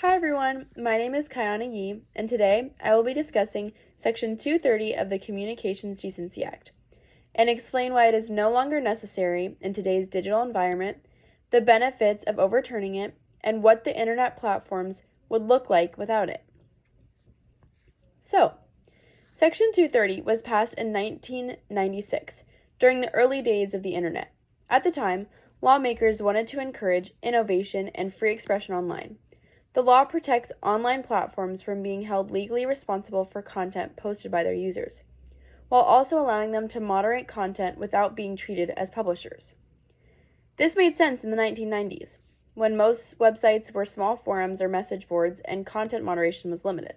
Hi everyone, my name is Kayana Yee, and today I will be discussing Section 230 of the Communications Decency Act and explain why it is no longer necessary in today's digital environment, the benefits of overturning it, and what the internet platforms would look like without it. So, Section 230 was passed in 1996 during the early days of the internet. At the time, lawmakers wanted to encourage innovation and free expression online. The law protects online platforms from being held legally responsible for content posted by their users, while also allowing them to moderate content without being treated as publishers. This made sense in the 1990s, when most websites were small forums or message boards and content moderation was limited.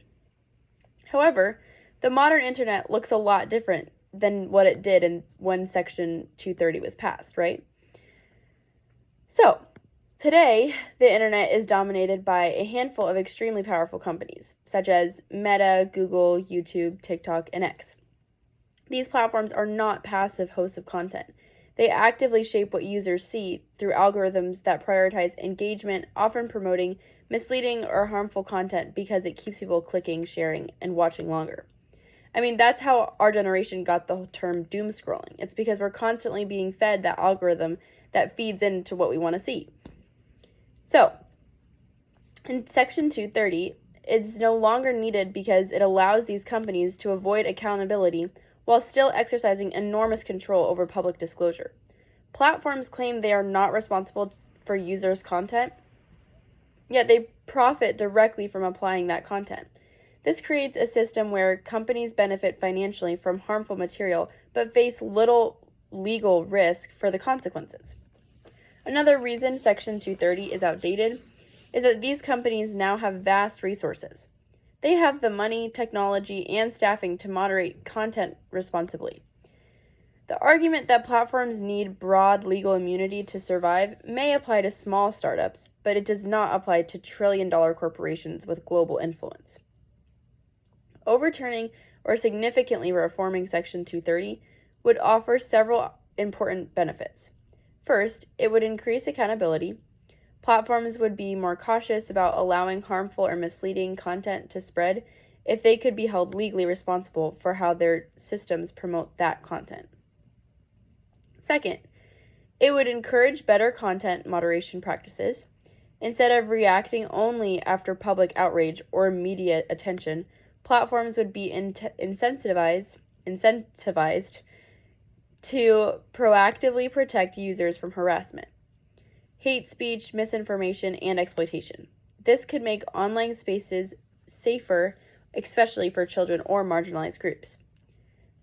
However, the modern internet looks a lot different than what it did when Section 230 was passed, right? So, today, the internet is dominated by a handful of extremely powerful companies, such as Meta, Google, YouTube, TikTok, and X. These platforms are not passive hosts of content. They actively shape what users see through algorithms that prioritize engagement, often promoting misleading or harmful content because it keeps people clicking, sharing, and watching longer. I mean, that's how our generation got the term doom scrolling. It's because we're constantly being fed that algorithm that feeds into what we want to see. So, in Section 230, it's no longer needed because it allows these companies to avoid accountability while still exercising enormous control over public disclosure. Platforms claim they are not responsible for users' content, yet they profit directly from applying that content. This creates a system where companies benefit financially from harmful material but face little legal risk for the consequences. Another reason Section 230 is outdated is that these companies now have vast resources. They have the money, technology, and staffing to moderate content responsibly. The argument that platforms need broad legal immunity to survive may apply to small startups, but it does not apply to trillion-dollar corporations with global influence. Overturning or significantly reforming Section 230 would offer several important benefits. First, it would increase accountability. Platforms would be more cautious about allowing harmful or misleading content to spread if they could be held legally responsible for how their systems promote that content. Second, it would encourage better content moderation practices. Instead of reacting only after public outrage or immediate attention, platforms would be incentivized to proactively protect users from harassment, hate speech, misinformation, and exploitation. This could make online spaces safer, especially for children or marginalized groups.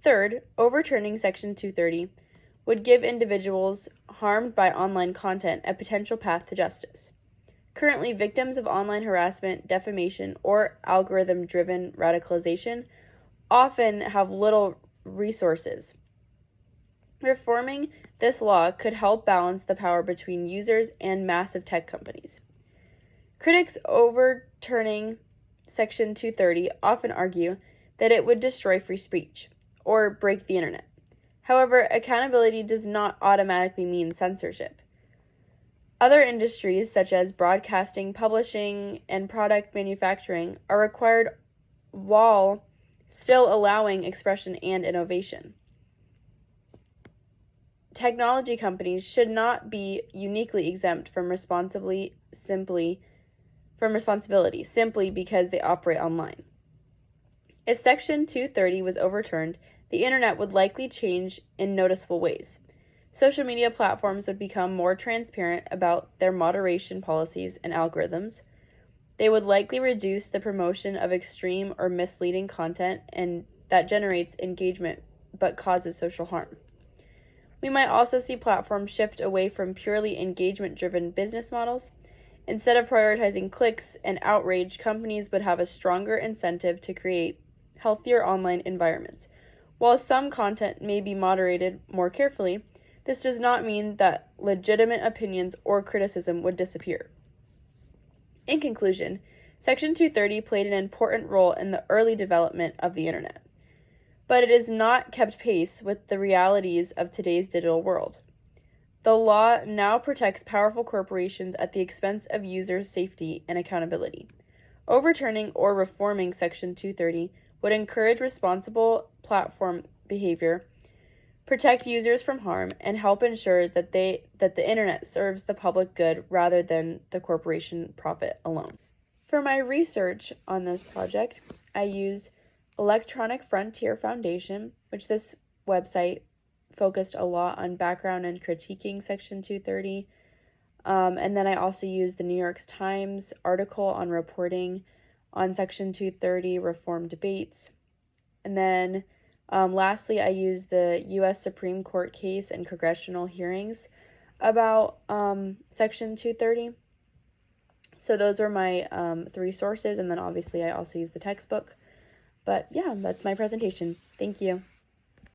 Third, overturning Section 230 would give individuals harmed by online content a potential path to justice. Currently, victims of online harassment, defamation, or algorithm-driven radicalization often have little resources. Reforming this law could help balance the power between users and massive tech companies. Critics overturning Section 230 often argue that it would destroy free speech or break the internet. However, accountability does not automatically mean censorship. Other industries, such as broadcasting, publishing, and product manufacturing, are required while still allowing expression and innovation. Technology companies should not be uniquely exempt from responsibility simply because they operate online. If Section 230 was overturned, the internet would likely change in noticeable ways. Social media platforms would become more transparent about their moderation policies and algorithms. They would likely reduce the promotion of extreme or misleading content and that generates engagement but causes social harm. We might also see platforms shift away from purely engagement-driven business models. Instead of prioritizing clicks and outrage, companies would have a stronger incentive to create healthier online environments. While some content may be moderated more carefully, this does not mean that legitimate opinions or criticism would disappear. In conclusion, Section 230 played an important role in the early development of the internet, but it has not kept pace with the realities of today's digital world. The law now protects powerful corporations at the expense of users' safety and accountability. Overturning or reforming Section 230 would encourage responsible platform behavior, protect users from harm, and help ensure that the internet serves the public good rather than the corporation profit alone. For my research on this project, I use Electronic Frontier Foundation, which this website focused a lot on background and critiquing Section 230. And then I also used the New York Times article on reporting on Section 230 reform debates. And then lastly, I used the U.S. Supreme Court case and congressional hearings about Section 230. So those are my 3 sources, and then obviously I also used the textbook. But yeah, that's my presentation. Thank you.